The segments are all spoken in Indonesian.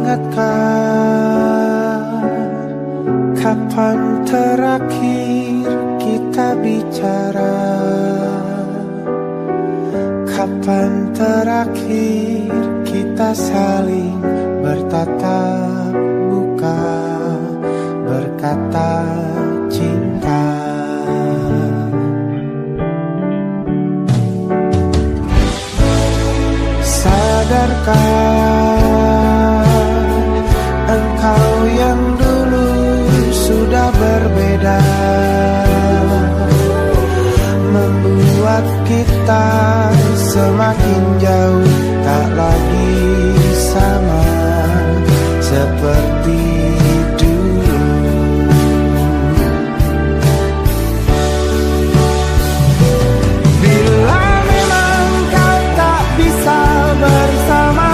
ingatkah kapan terakhir kita bicara? Kapan terakhir kita saling bertatap muka, berkata cinta? Sadarkah engkau yang dulu sudah berbeda, membuat kita semakin jauh, tak lagi sama seperti dulu. Bila memang kau tak bisa bersama,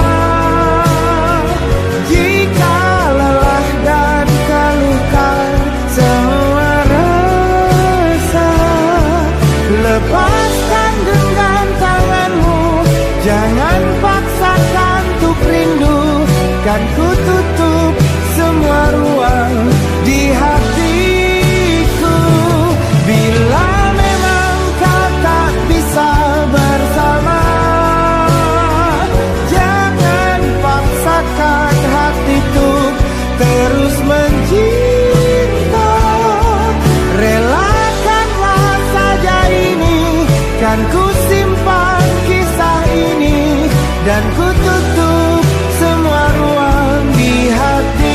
jika lelah dan keluhkan semua rasa, lepaskan genggam tanganmu, jangan paksakan untuk rindu. Kan ku tutup semua ruang di hatiku. Bila memang kau tak bisa bersama, jangan paksakan hatiku terus mencinta. Relakanlah saja ini, kan ku simpan kisah ini, dan ku tutup semua ruang di hatiku.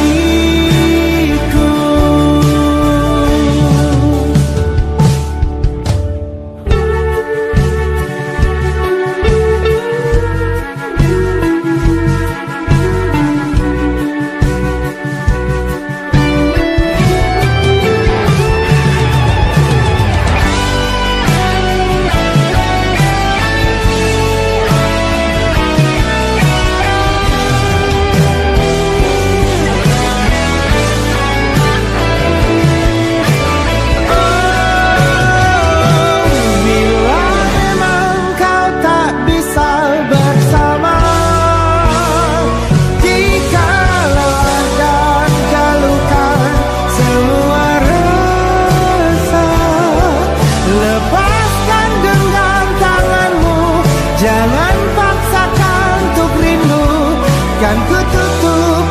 Jangan paksakan untuk rindu, kan ku tutup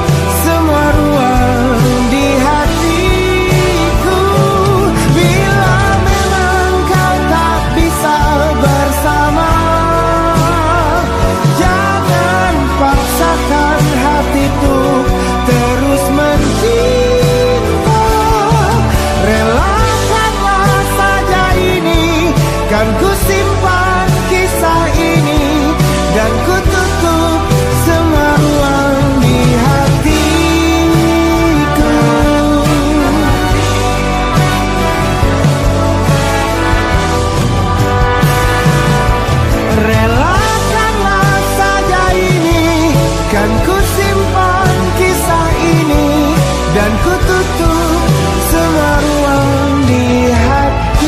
semua ruang di hatiku. Bila memang kau tak bisa bersama, jangan paksakan hatiku terus mencinta. Relakanlah saja ini, kan ku simpan kisah ini, dan ku tutup semua ruang di hatiku. Relakanlah saja ini, kan ku simpan kisah ini, dan ku tutup semua ruang di hatiku.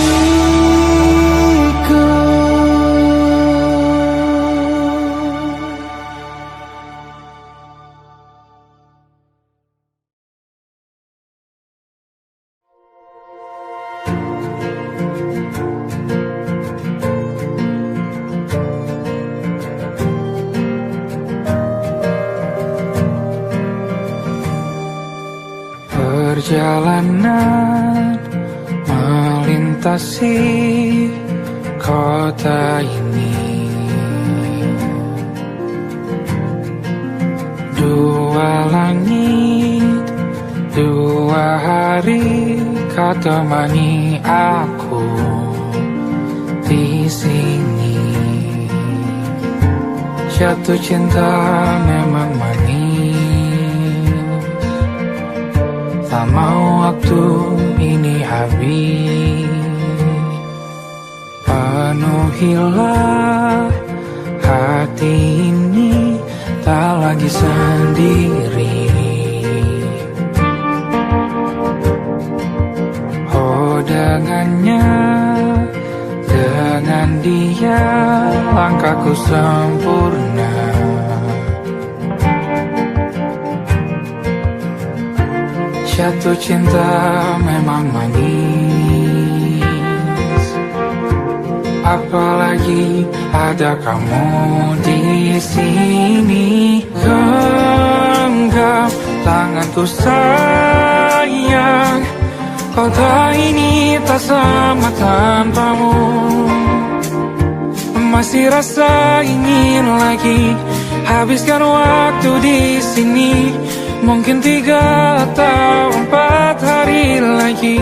Perjalanan melintasi kota ini, dua langit, dua hari kau temani aku di sini. Jatuh cinta memang manis, tak mau waktu ini habis. Penuhilah hati ini, tak lagi sendiri. Oh dengannya, dengan dia langkahku sempurna. Jatuh cinta memang manis, apalagi ada kamu di sini. Genggam tanganku sayang, kota ini tak sama tanpamu. Masih rasa ingin lagi habiskan waktu di sini. Mungkin 3 atau 4 hari lagi.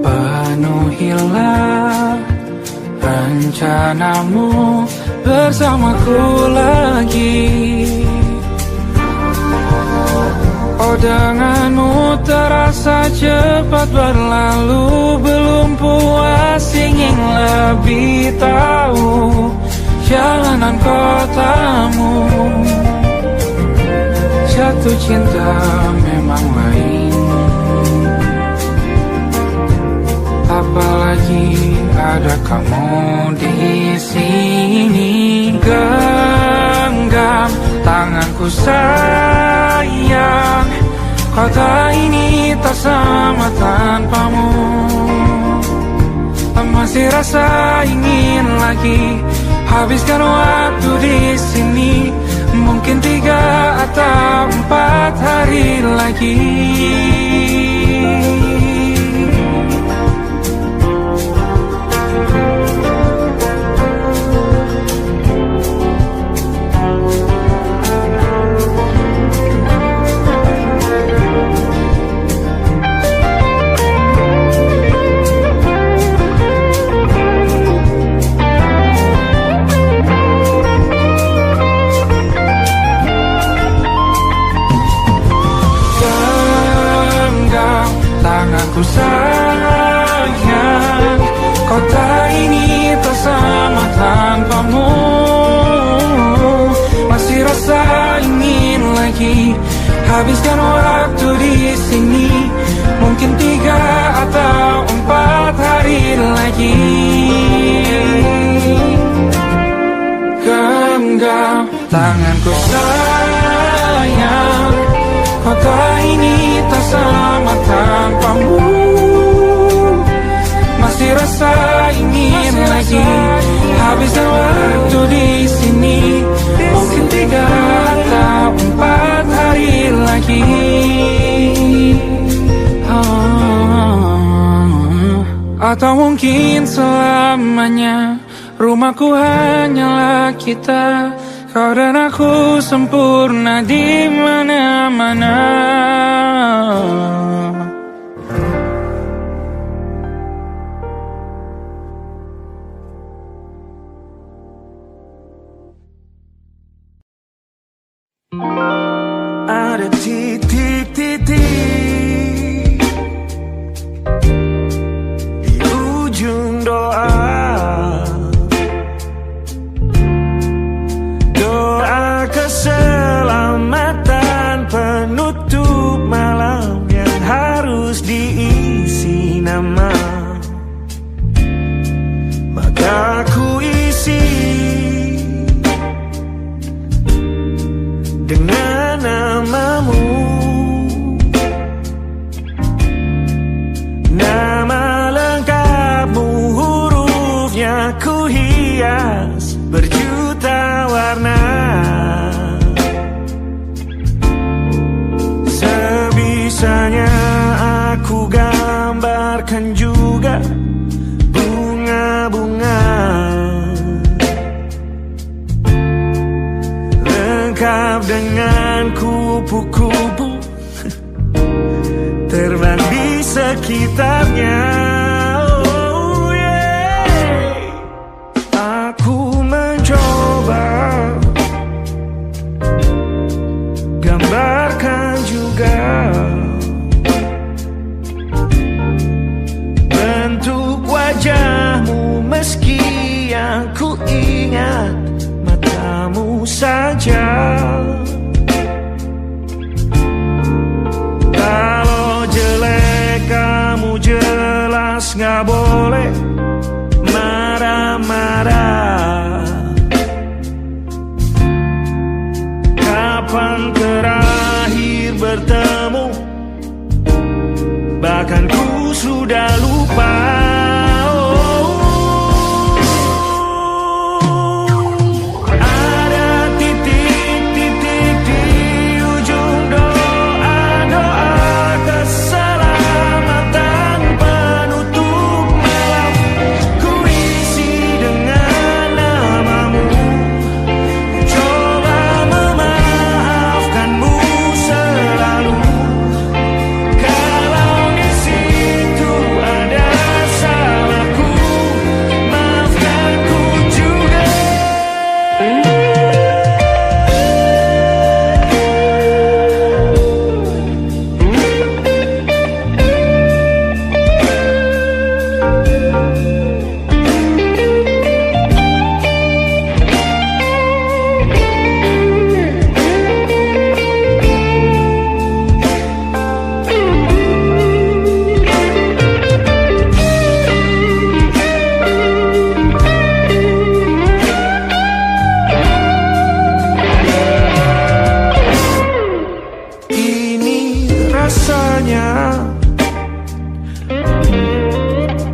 Penuhilah rencanamu bersamaku lagi. Oh, denganmu terasa cepat berlalu. Belum puas ingin lebih tahu jalanan kotamu. Jatuh cinta memang lain, apalagi ada kamu di sini. Genggam tanganku sayang, kota ini tak sama tanpamu. Masih rasa ingin lagi habiskan waktu di sini. Mungkin 3 atau 4 hari lagi. Tanganku sayang, kota ini tak sama tanpamu. Masih rasa ingin lagi habiskan waktu di sini. Mungkin 3 atau 4 hari lagi. Genggam tanganku sayang, kota ini tak sama tanpamu. Masih rasa ingin lagi habiskan waktu di sini. Mungkin 3 atau 4 hari lagi. Atau mungkin selamanya. Rumahku hanyalah kita, kau dan aku sempurna di mana-mana. Ada titik-titik di ujung doa. Doa keselamatan penutup malam yang harus diisi nama. Maka ku isi dengan namamu. Nama lengkapmu, hurufnya ku hias berjuta warna. Sebisanya aku gambarkan juga bunga-bunga, lengkap dengan kupu-kupu terbang di sekitarnya. Oh yeah. Aku mencoba gambarkan juga bentuk wajahmu, meski yang ku ingat matamu saja. Kalau jelek kamu jelas gak boleh marah-marah. sudah lupa.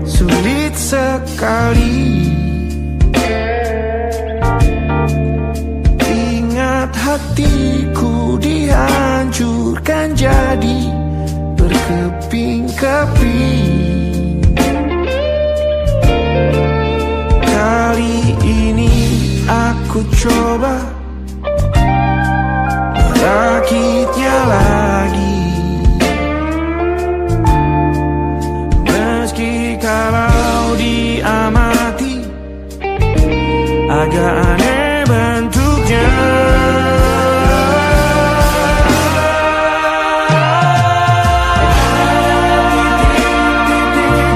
Sulit sekali ingat hatiku dihancurkan jadi berkeping-keping. Kali ini aku coba merakitnya lagi. Kalau diamati agak aneh bentuknya.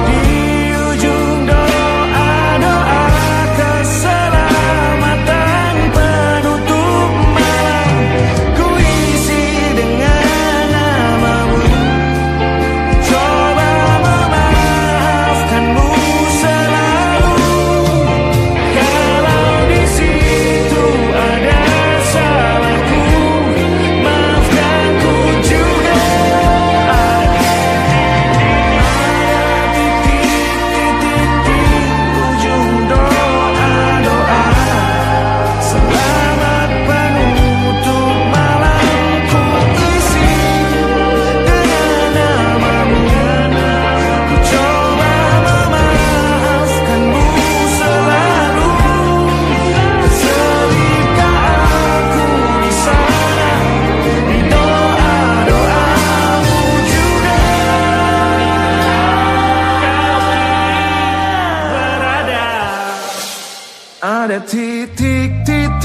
Di ujung doa-doa keselamatan penutup malam, ku isi dengan namamu. Coba memaafkanmu selalu. Kalau di situ ada salahku, maafkanku juga. Ada titik-titik di ujung doa-doa, selamat penutup malam, ku isi dengan namamu. Ku coba memaafkanmu selalu. Selipkah aku di sana, di doa-doamu juga. Berada ada titik-titik.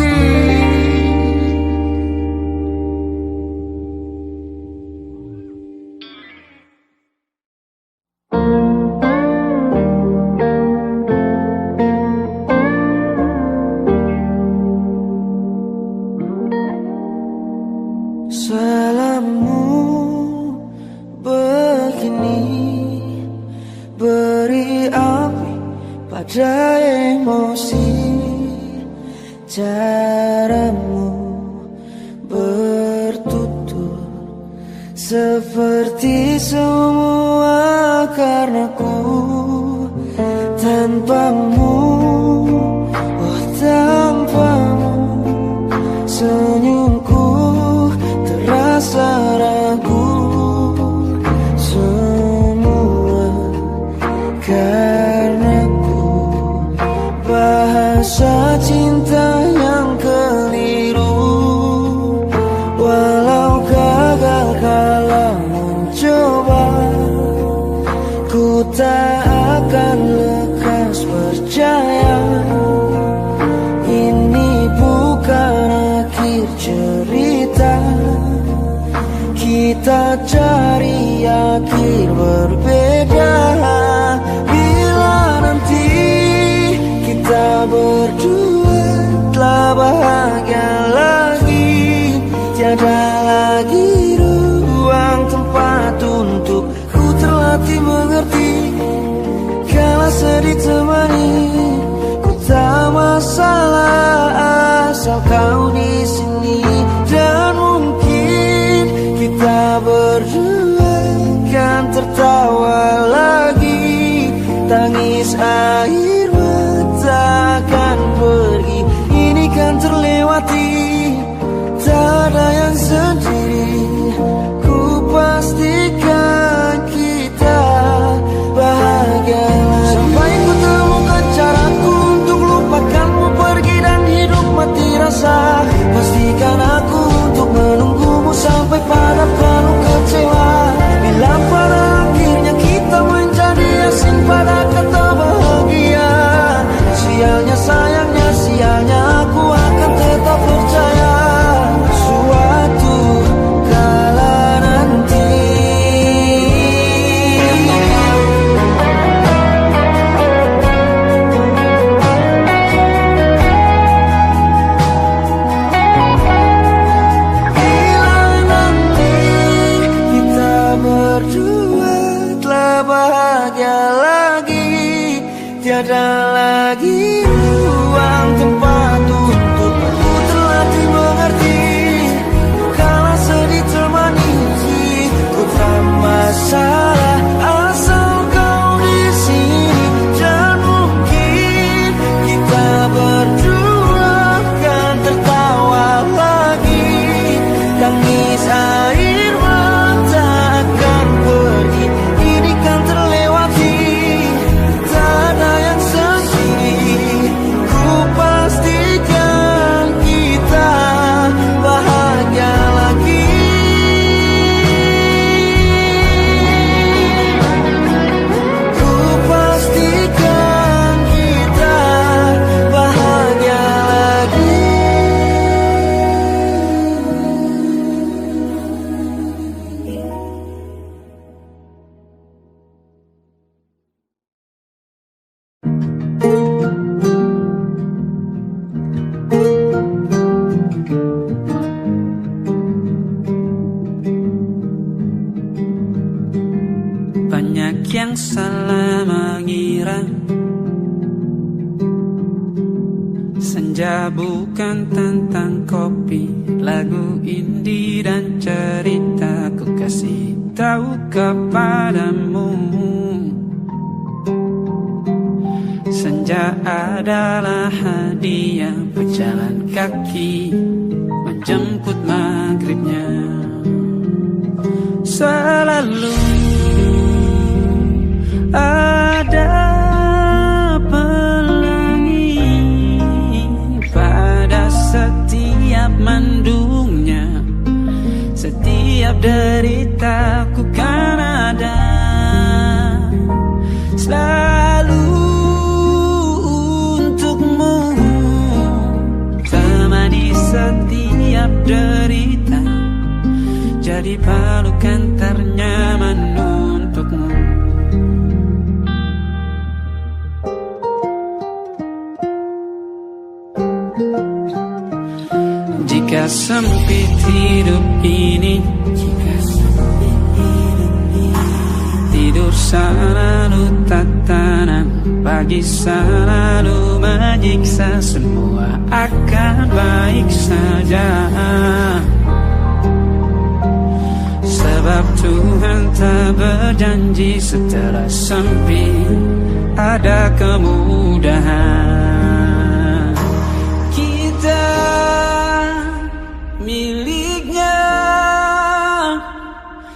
Salammu begini beri api pada emosi. Caramu bertutur seperti semua karenaku. Tanpamu, oh tanpamu, senyumku terasa ragu. Semua karenaku, bahasa cinta yang keliru. Walau gagal kalau mencoba, ku tak akan lekas percaya. Ini bukan akhir cerita, kita cari akhir berbeda. Bila nanti kita berdua telah bahagia lagi, tiada lagi ruang tempat untuk ku terlatih mengerti. Kala sedih temani, ku tak masalah asal kau di sini. Dan mungkin kita berdua kan tertawa lagi. Tangis air mata akan pergi, ini kan terlewati. Tak ada yang sendiri, ku pastikan kita bahagia lagi. Sampai ku temukan caraku untuk lupakanmu pergi dan hidup mati rasa. Pastikan aku untuk menunggumu sampai pada penuh kecewa. Bila pada akhirnya kita menjadi asing pada kata bahagia, sialnya sayangnya sialnya aku akan tetap percaya suatu kala nanti. Bila nanti kita berdua telah bahagia lagi, tiada lagi ruang tempat untukku terlatih mengerti. Kalau sedih termanisi, ku tak masalah asal kau di sini. Dan mungkin kita berdua kan tertawa lagi. Tangis air mata akan pergi, ini kan terlewati. Tak ada yang sendiri, ku pastikan kita bahagia lagi. Ku pastikan kita bahagia lagi. Banyak yang salah mengira senja bukan tentang kopi, lagu indie dan cerita. Ku kasih tahu kepadamu, senja adalah hadiah berjalan kaki menjemput maghribnya. Selalu ada pelangi pada setiap mendungnya. Setiap deritaku kan ada selalu untukmu. Temani setiap derita, jadi pelukan ternyaman untukmu. Jika sempit hidup ini, tidur selalu tatanan, pagi selalu menyiksa, semua akan baik saja. Sebab Tuhan tak berjanji setelah sempit ada kemudahan. Kita miliknya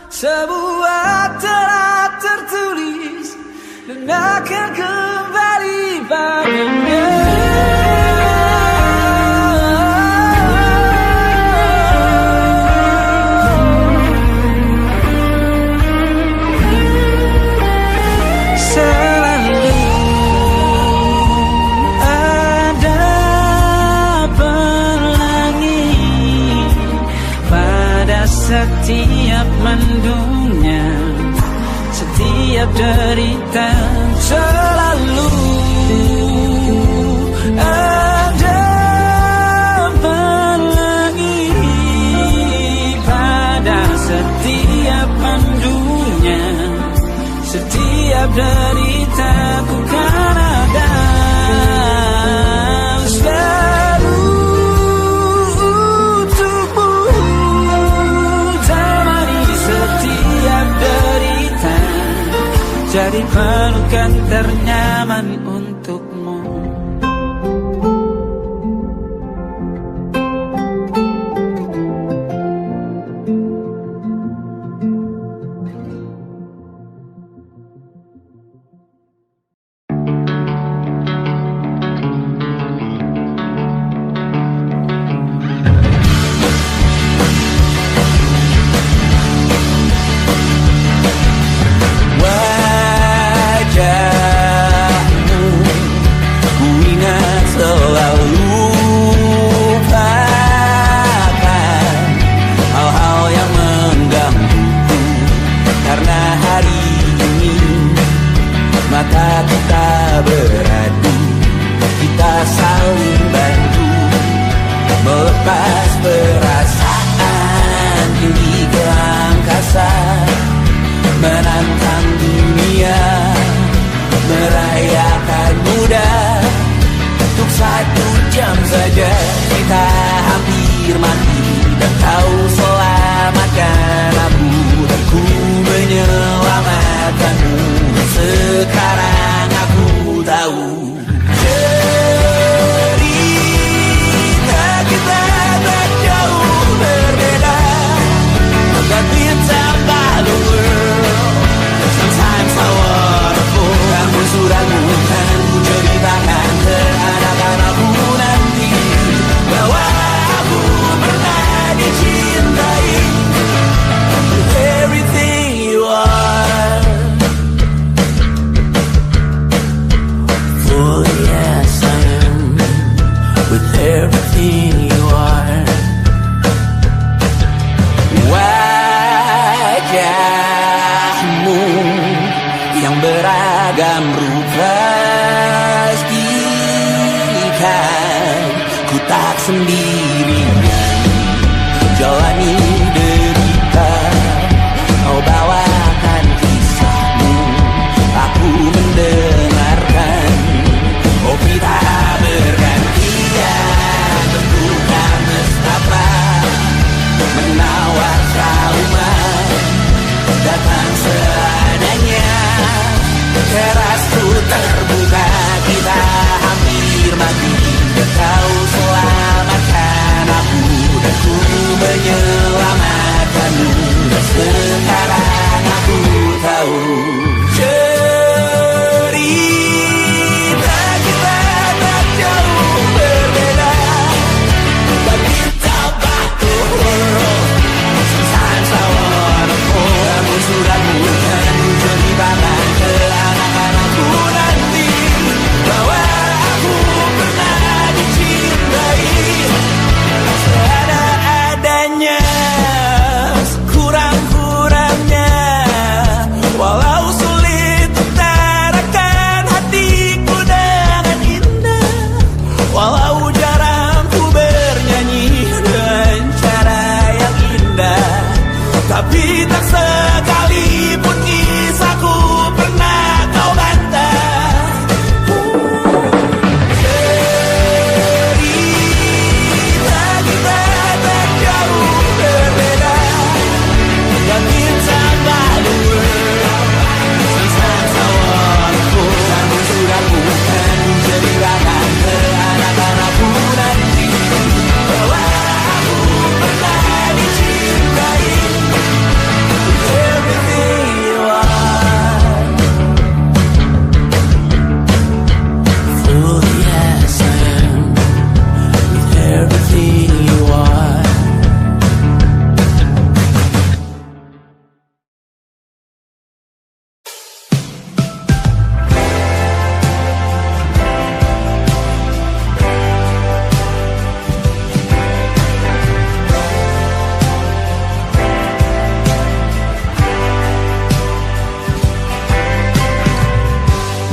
sebuah telah tertulis dan akan kembali padanya. Setiap mendungnya, setiap derita, selalu ada pelangi pada setiap mendungnya. Setiap deritaku kan ada selalu untukmu. Temani setiap derita, jadi pelukan ternyaman untukmu.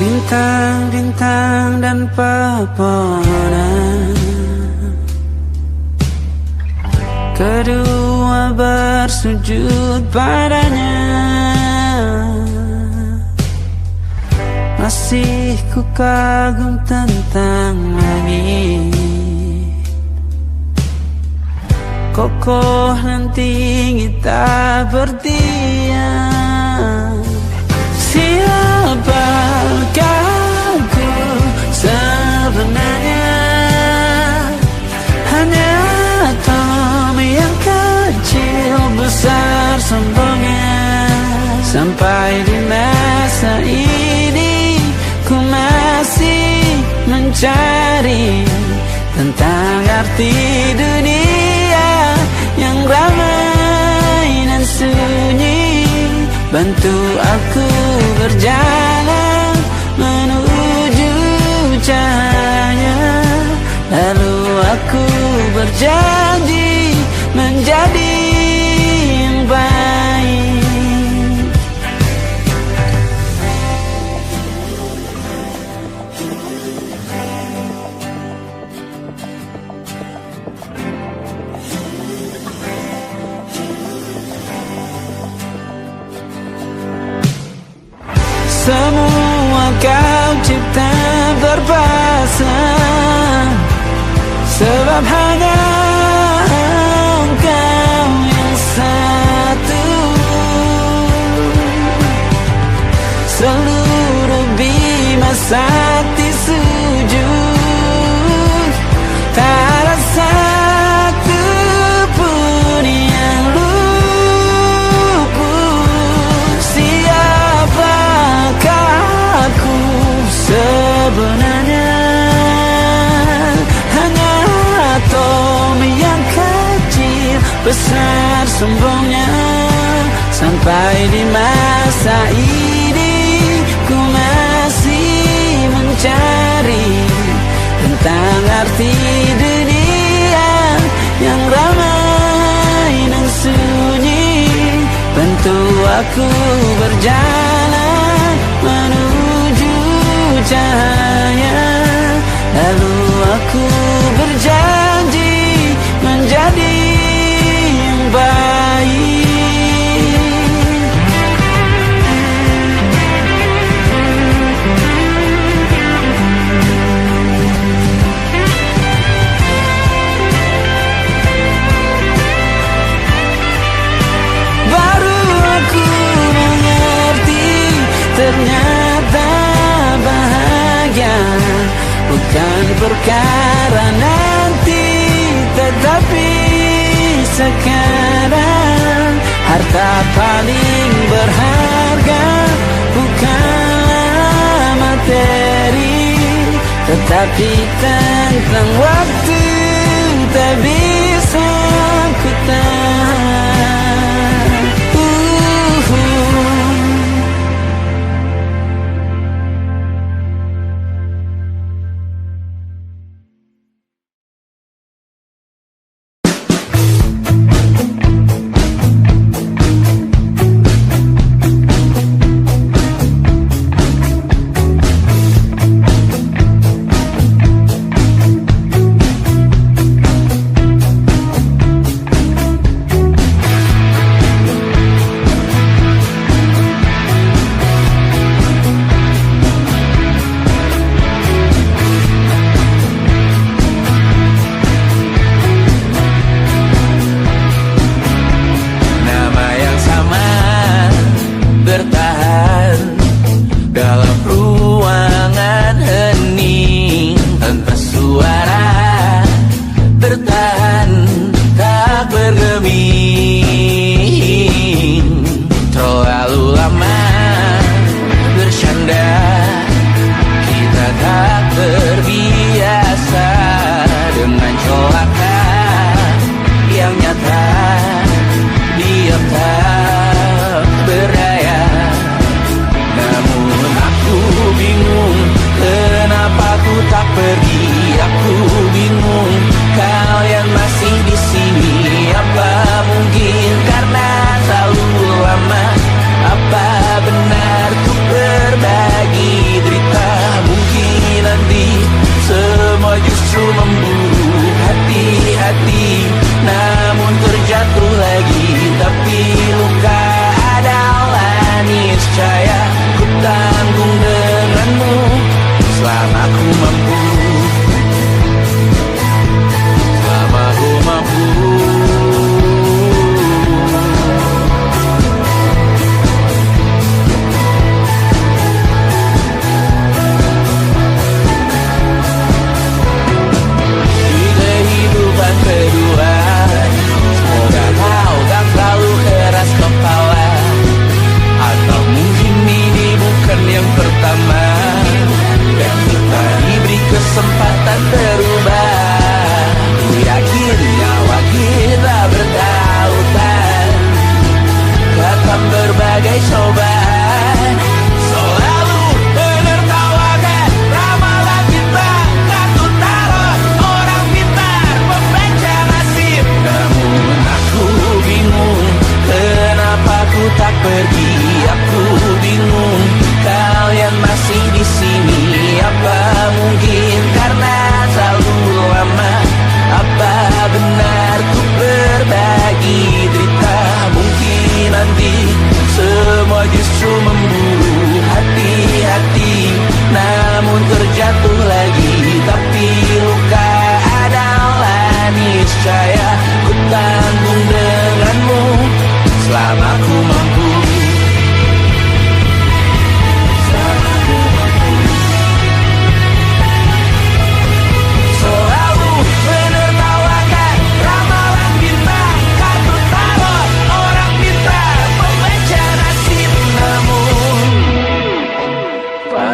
Bintang-bintang dan pepohonan, kedua bersujud padanya. Masih ku kagum tentang langit, kokoh dan tinggi tak berdiam. Siapakah aku sebenarnya? Hanya Tom yang kecil besar sombongnya. Sampai di masa ini ku masih mencari tentang arti dunia yang ramai dan sunyi. Bantu aku berjalan menuju cahaya. Lalu aku berjanji menjadi yang baik. Semua kau cipta berpasang, sebab hanya Engkau yang satu. Seluruh bima sakti sujud, tak ada satu pun yang luput. Siapakah aku sebenarnya? Hanya atom yang kecil besar sombongnya. Sampai di masa ini ku masih mencari tentang arti dunia yang ramai dan sunyi. Bantu aku berjalan menuju cahaya. Lalu aku berjanji menjadi yang baik. Baru aku mengerti ternyata bahagia bukan perkara nanti, tetapi sekarang. Harta paling berharga bukanlah materi, tetapi tentang waktu tak bisa ku tahan.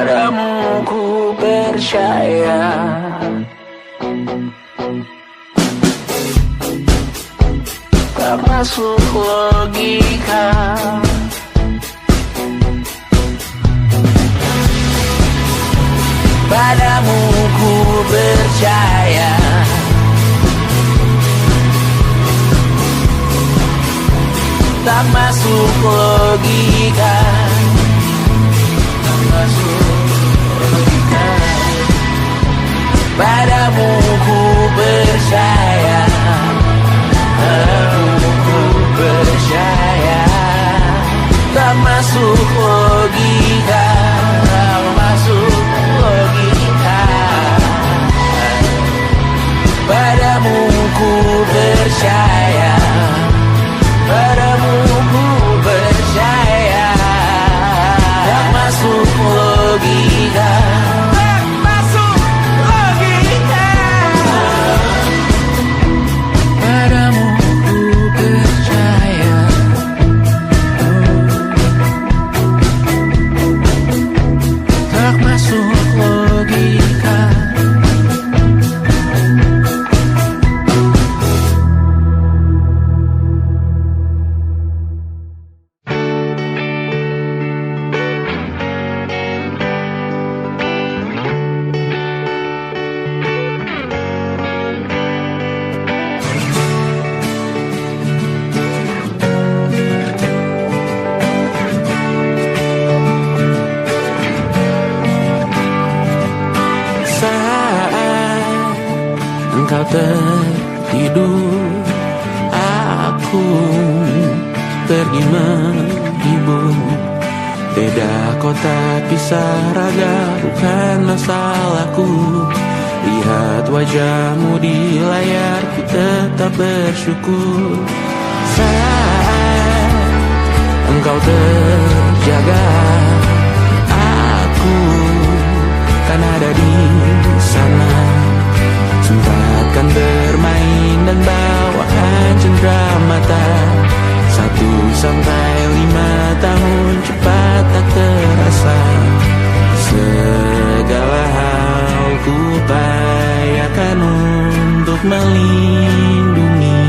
Padamu ku percaya. Tak masuk logika. Padamu ku percaya. Tak masuk logika. Tak masuk logika. Padamu ku percaya. Padamu ku percaya. Tak masuk logika. Tak masuk logika. Padamu ku percaya. Padamu ku percaya. Tak masuk logika. Tak masuk logika. Padamu ku percaya. Tak masuk logika. Engkau tertidur, aku pergi menghibur. Beda kota pisah raga bukan masalahku. Lihat wajahmu di layar, ku tetap bersyukur. Saat engkau terjaga, aku kan ada di sana. Sempatkan bermain dan bawaan cenderamata. 1-5 tahun cepat tak terasa. Segala hal ku upayakan untuk melindungi.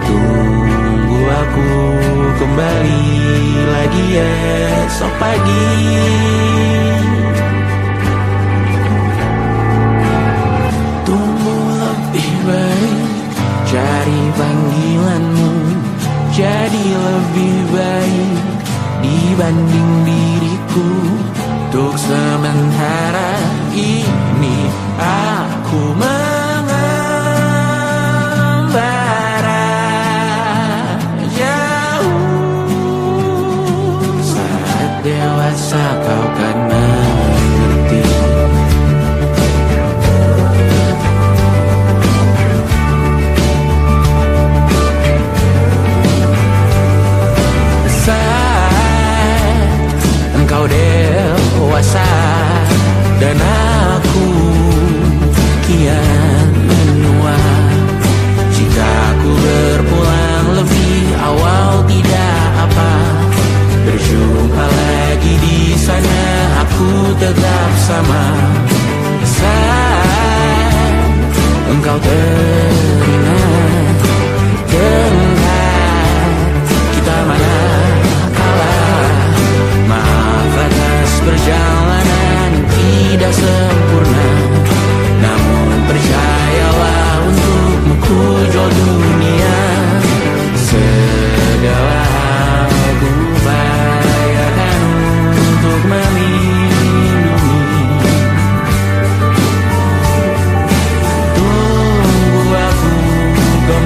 Tunggu aku kembali lagi esok pagi. Cari panggilanmu jadi lebih baik dibanding diriku. Untuk sementara ini aku mengembara jauh. Saat dewasa kau kan mengerti. Engkau dewasa dan aku kian menua. Jika aku berpulang lebih awal tidak apa. Berjumpa lagi di sana, aku tetap sama. Saat engkau teringat dengar kita mana perjalanan tidak sempurna, namun percayalah untukmu ku jual dunia. Segala hal ku upayakan untuk melindungi. Tunggu aku kembali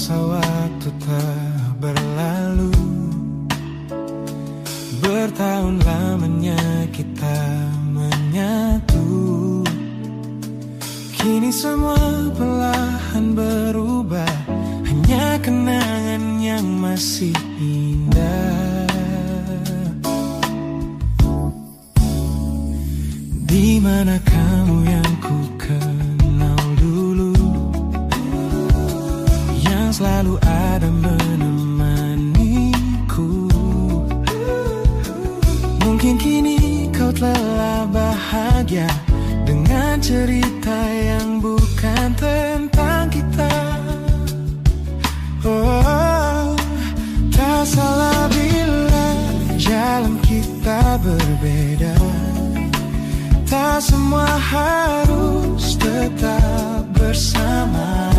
Masa waktu tak berlalu, bertahun lamanya kita menyatu. Kini semua perlahan berubah, hanya kenangan yang masih indah. Di mana kamu yang ku kenal dulu, yang selalu ada menemaniku. Mungkin kini kau telah bahagia dengan cerita yang bukan tentang kita. Oh, tak salah bila jalan kita berbeda. Tak semua harus tetap bersama.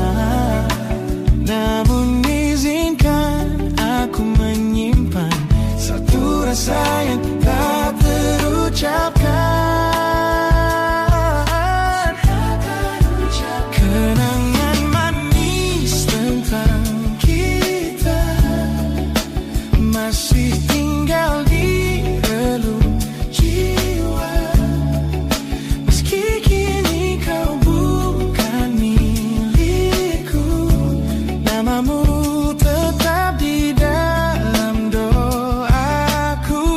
Namun izinkan aku menyimpan satu rasa yang tak terucapkan. Kenangan manis tentang kita masih tinggal di relung jiwa. Meski kini kau bukan milikku, namamu tetap di dalam doaku.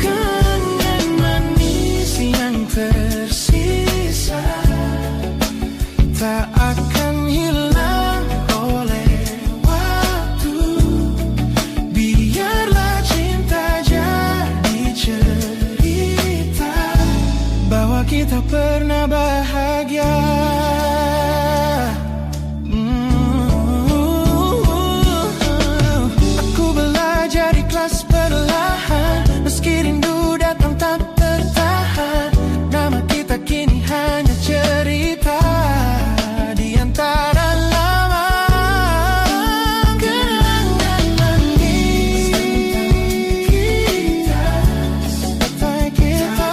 Kenangan manis yang tersisa tak akan hilang oleh waktu. Biarlah cinta jadi cerita bahwa kita pernah bahagia. Aku belajar ikhlas perlahan, meski rindu datang tak tertahan. Nama kita kini hanya cerita di antara lama. Kenangan manis tentang kita, bagai kita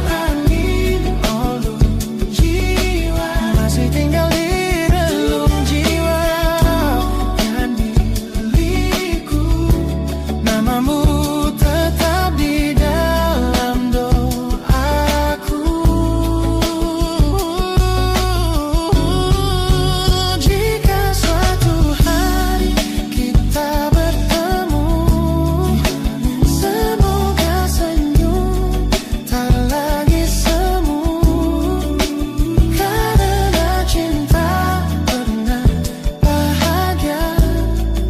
angin olung jiwa, masih tinggal di relung jiwa. Yang milikku, namamu tetap di dalam doaku. Jika suatu hari kita bertemu, semoga senyum tak lagi semu. Karena cinta pernah bahagia,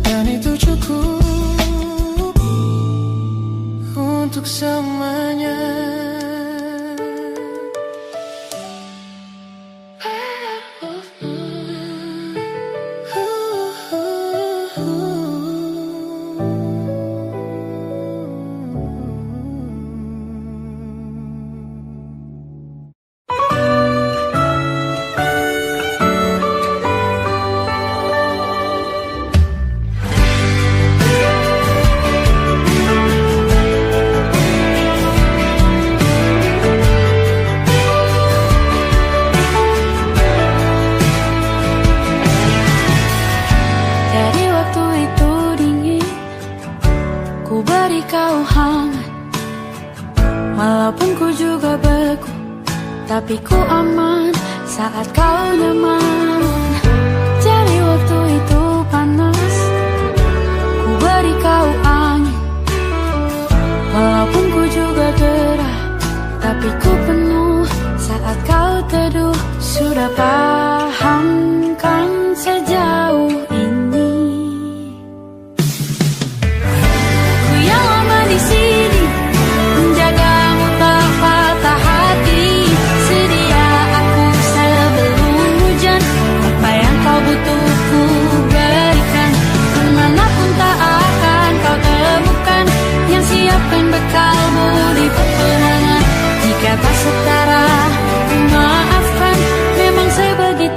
dan itu cukup untuk semuanya. Dari waktu itu dingin, ku beri kau hangat. Walaupun ku juga beku, tapi ku aman saat kau nyaman. Dari waktu itu panas, ku beri kau angin. Walaupun ku juga gerah, tapi ku penuh saat kau teduh. Sudah paham kan sejauh ini? Ku yang lama di sini, menjagamu tak patah hati. Sedia aku sebelum hujan, apa yang kau butuh ku berikan. Kemanapun tak akan kau temukan yang siapkan bekalmu di peperangan. Jika tak setara, maafkan, memang sebegitu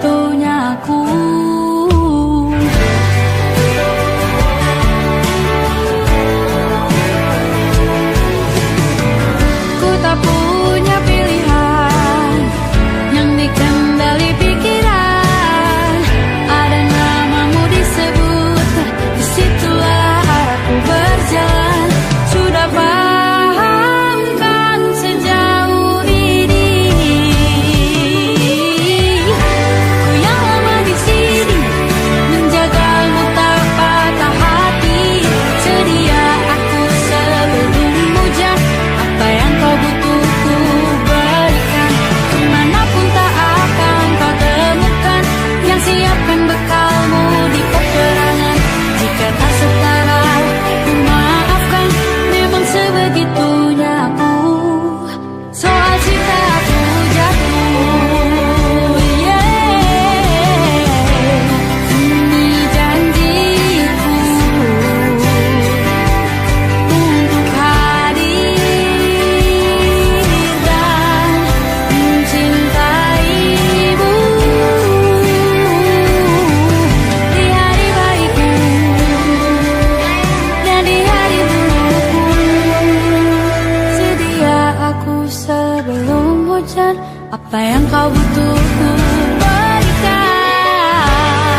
butuh ku berikan.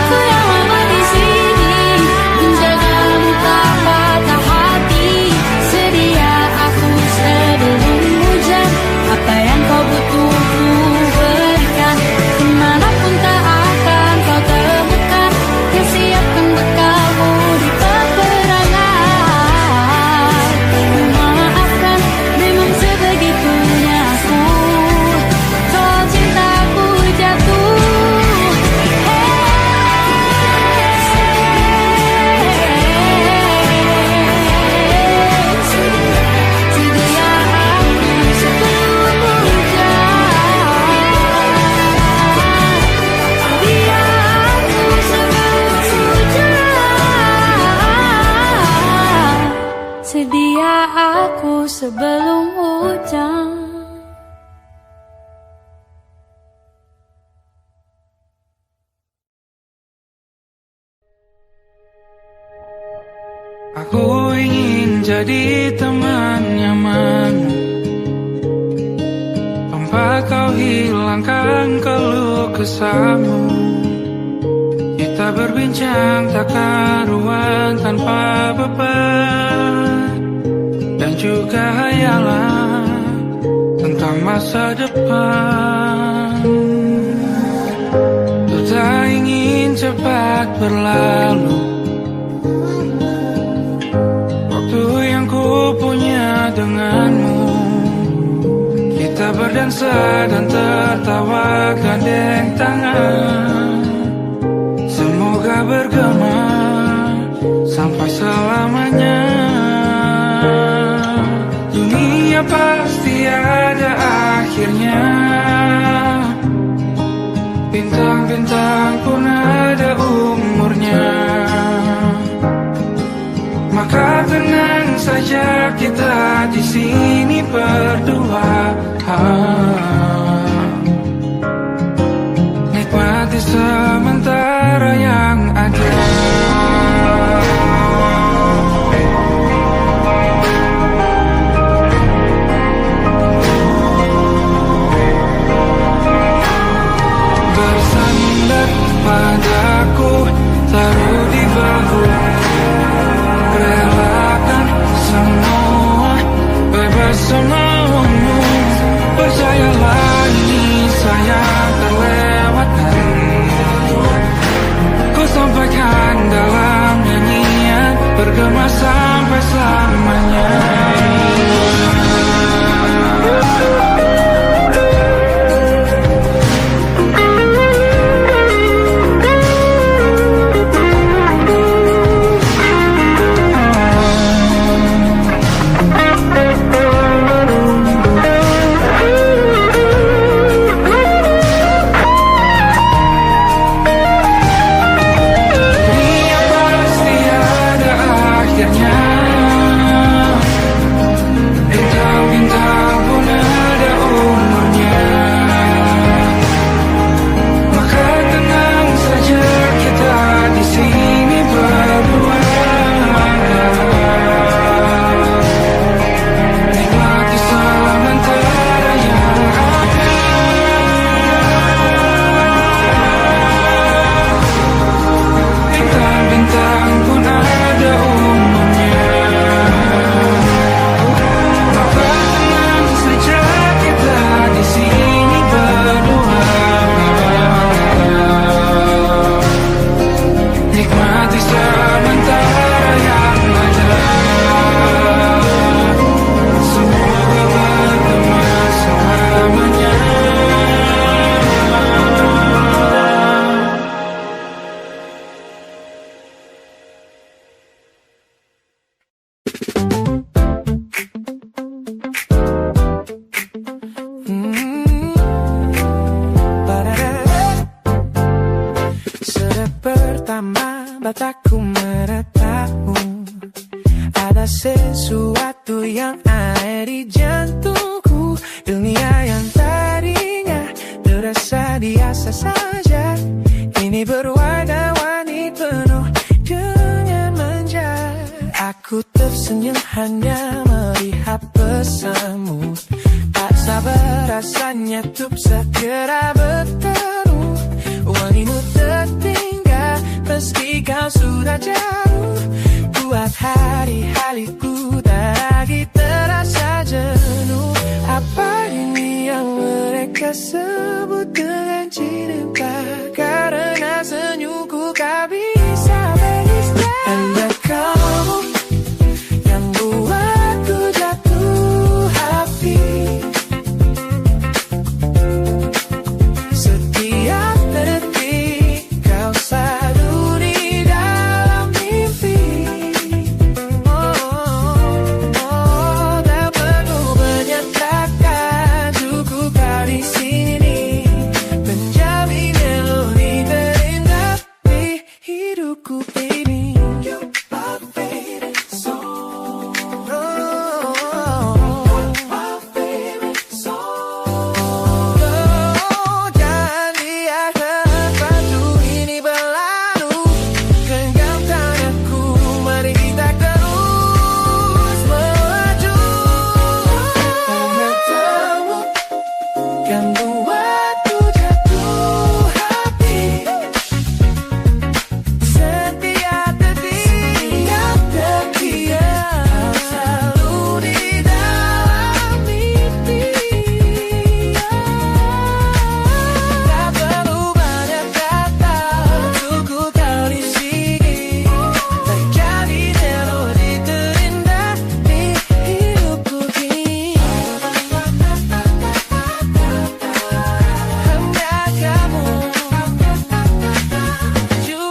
Ku yang lama di sini menjagamu tak patah hati. Sedia aku sebelum hujan, apa yang kau butuh ku berikan. Kemanapun tak akan kau temukan, yang siapkan bekalmu di peperangan. Memaafkan memang sebegitunya aku, soal cintaku jatuh. Sedia aku sebelum hujan. Sedia aku sebelum hujan. Sedia aku sebelum hujan. Aku ingin jadi teman nyaman, tempat kau hilangkan keluh kesahmu. Kita berbincang tak karuan tanpa beban, dan juga hayalan tentang masa depan. Ku tak ingin cepat berlalu, waktu yang ku punya denganmu. Kita berdansa dan tertawa gandeng tangan, semoga bergema sampai selamanya. Dunia pasti ada akhirnya, bintang-bintang pun ada umurnya. Maka tenang saja kita di sini berdua, nikmati sementara yang ada. Bersandar padaku, taruh di bahu, relakan semua, bebas semaumu. Percayalah ini saya terlewatkan, ku sampaikan dalam nyanyian, bergema sampai selamanya. mataku meratamu. Ada sesuatu yang ada di jantungku. Dunia yang tadinya terasa biasa saja, kini berwarna-warni penuh dengan manja. Aku tersenyum hanya melihat pesanmu. Tak Sabar rasanya untuk segera bertemu. Wangimu tertinggal meski kau sudah jauh. Buat hari-hariku tak lagi terasa jenuh. Apa ini yang mereka sebut dengan cinta? Karena senyumku kau bisa beristirahat. Hanya kamu yang buatku jatuh hati. Setiap detik kau selalu di dalam mimpi. Tak perlu banyak kata, cukup kau di sini menjamin melodi terindah di hidupku, baby. You are favorite song. My favorite song. Jangan biarkan waktu ini berlalu. Genggam tanganku, mari kita terus melaju. Matamu kan buatku jatuh hati. Setiap detik kau selalu di dalam mimpi. Tak perlu banyak kata, cukup kau di sini menjadi melodi terindah di hidupku kini. Hanya kamu, you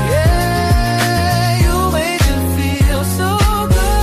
yeah, you make me feel so good.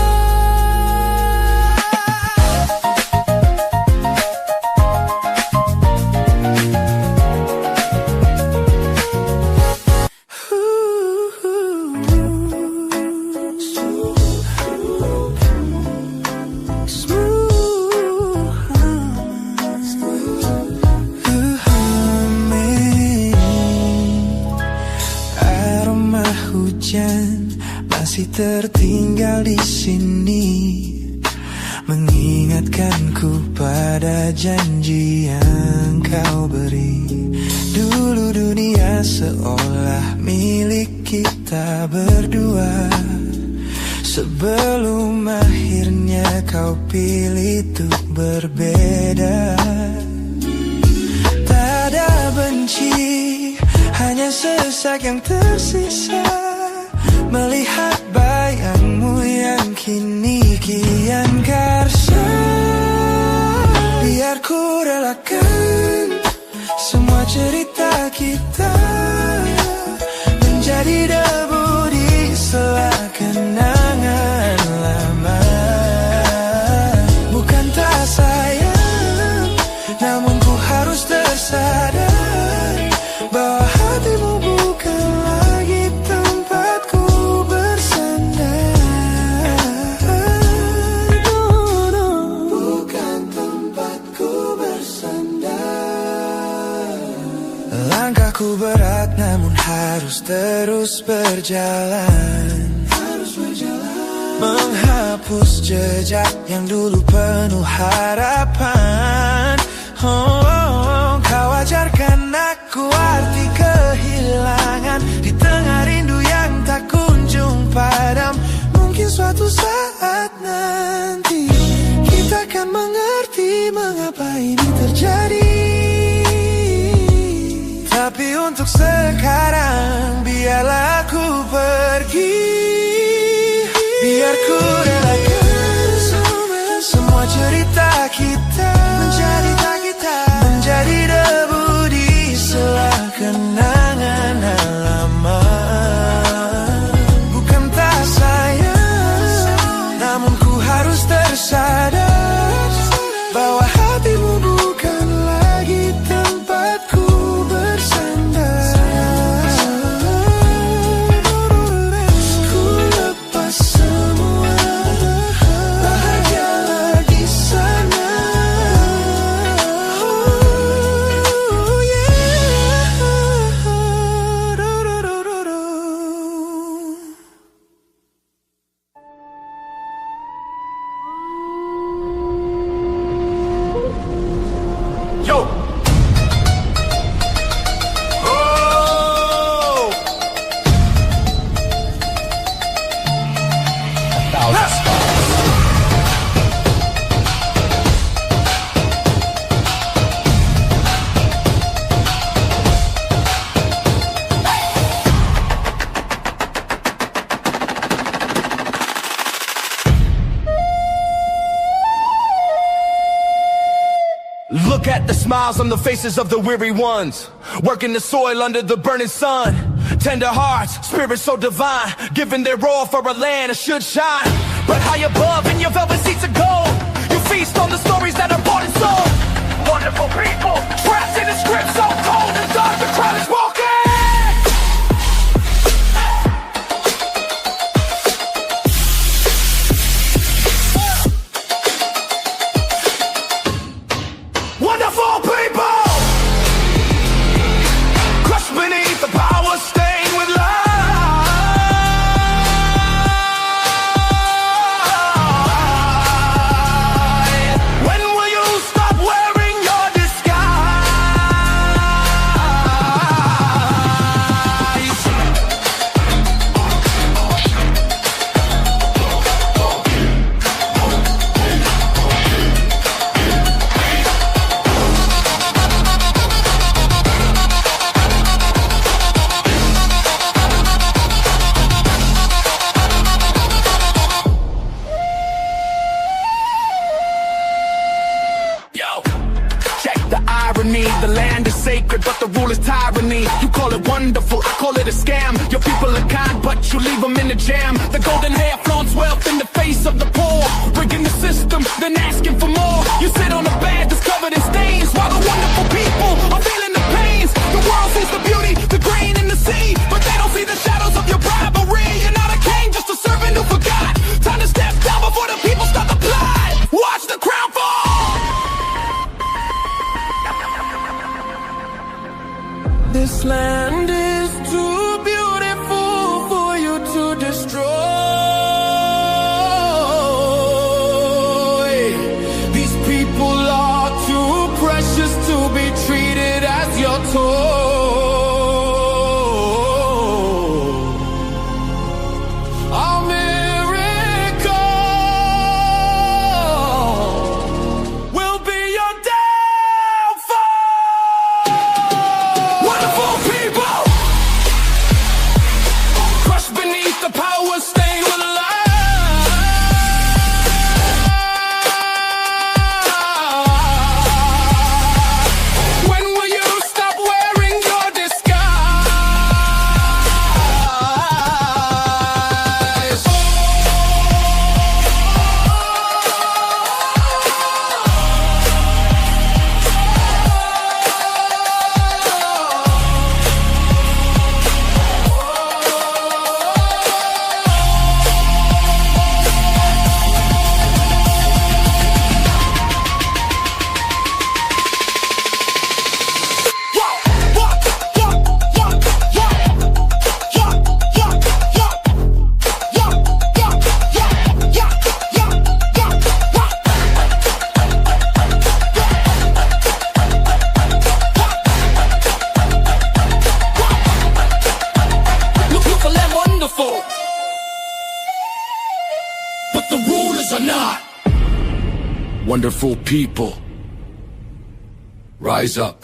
Aroma hujan masih tertinggal di sini, mengingatkanku pada janji yang kau beri. Dulu dunia seolah milik kita berdua, sebelum akhirnya kau pilih untuk berbeda. Tak ada benci, hanya sesak yang tersisa, melihat bayangmu yang kini kian karsa. Biar ku relakan semua cerita kita menjadi debu di sela kenangan lama. Bukan tak sayang, namun ku harus tersadar bahwa hatimu bukan lagi tempatku bersandar. Bukan tempatku bersandar. Langkahku berat namun harus terus berjalan, menghapus jejak yang dulu penuh harapan. Kau ajarkan aku arti kehilangan di tengah rindu yang tak kunjung padam. Mungkin suatu saat nanti kita akan mengerti mengapa ini terjadi. Tapi untuk sekarang biarlah aku pergi. Biar ku relakan semua cerita kita menjadi debu di sela kenangan lama. Bukan tak sayang, namun ku harus tersadar bahwa hatimu bukan lagi tempatku bersandar. Ku lepas semua Look at the smiles on the faces of the weary ones, working the soil under the burning sun. Tender hearts, spirits so divine, giving their all for a land that should shine. But high above in your velvet seats of gold, you feast on the stories that are bought and sold. Wonderful people, trapped in a script so cold and dark, the crowd is walking. Wonderful people, crushed beneath the power, stained with light. When will you stop wearing your disguise? Yo, check the irony. The land is sacred, but the rule is tyranny. You call it wonderful, I call it a scam. Your people are kind, but you leave them in the jam. The golden hair flaunts wealth in the face of the poor, rigging the system, then asking for more. You sit on a bed that's covered in stains, while the wonderful people are feeling the pains. The world sees the beauty, the grain in the sea, but they don't see the shadows of your bribery. You're not a king, just a servant who forgot. Time to step down before the people start to plot. Watch the crown fall. This land is too beautiful for you to destroy. These people are too precious to be treated as your toy. Our miracle will be your downfall. Wonderful people, crushed beneath the power, stained with light. When will you stop wearing your disguise? Look at them wonderful, but the rulers are not. Wonderful people, rise up.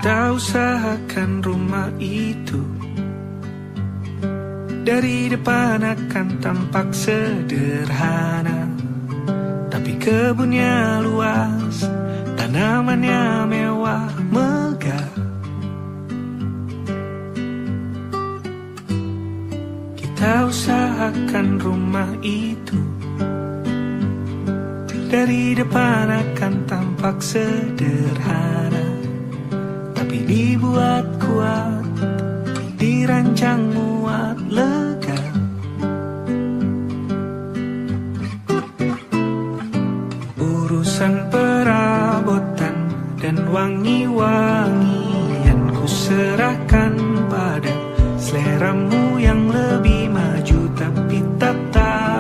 Kita usahakan rumah itu dari depan akan tampak sederhana, tapi kebunnya luas, tanamannya mewah, megah. Kita usahakan rumah itu dari depan akan tampak sederhana, tapi dibuat kuat, dirancang muat lega. Urusan perabotan dan wangi-wangian ku serahkan pada seleramu yang lebih maju, tapi tetap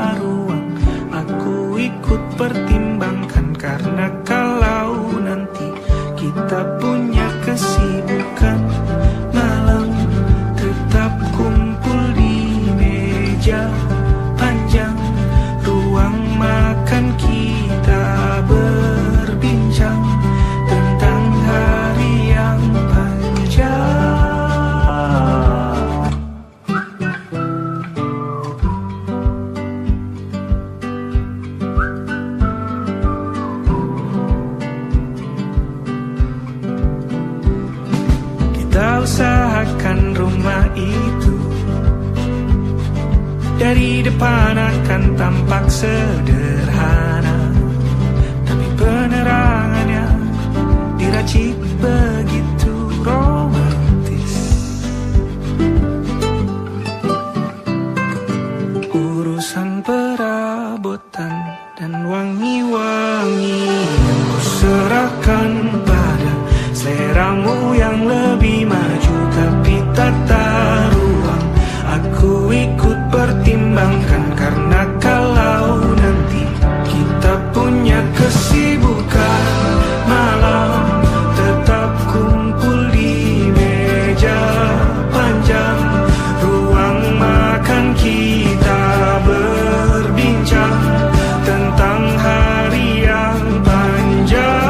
meja panjang, ruang makan kita berbincang tentang hari yang panjang. Kita usahakan rumah itu dari depan akan tampak sederhana, tapi penerangannya diracik begitu romantis. Urusan perabotan dan wangi-wangi yang kuserahkan pada seleramu yang lebih maju, tapi tata ruang aku ikut pertimbangkan, karena kalau nanti kita punya kesibukan malam, tetap kumpul di meja panjang, ruang makan kita berbincang tentang hari yang panjang.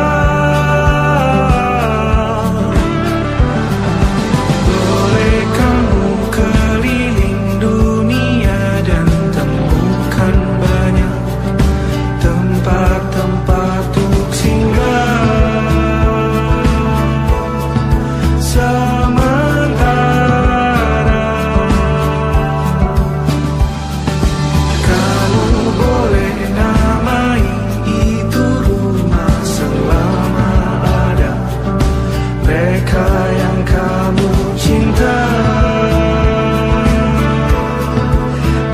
Boleh kamu keliling dunia dan temukan banyak tempat-tempat untuk singgah. Sementara kamu boleh namai itu rumah selama ada mereka yang kamu cinta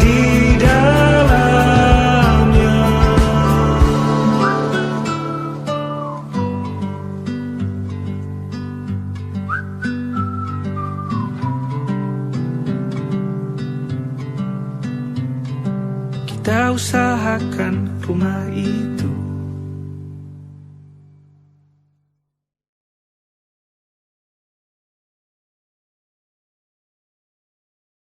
di dalamnya. Kita usahakan rumah itu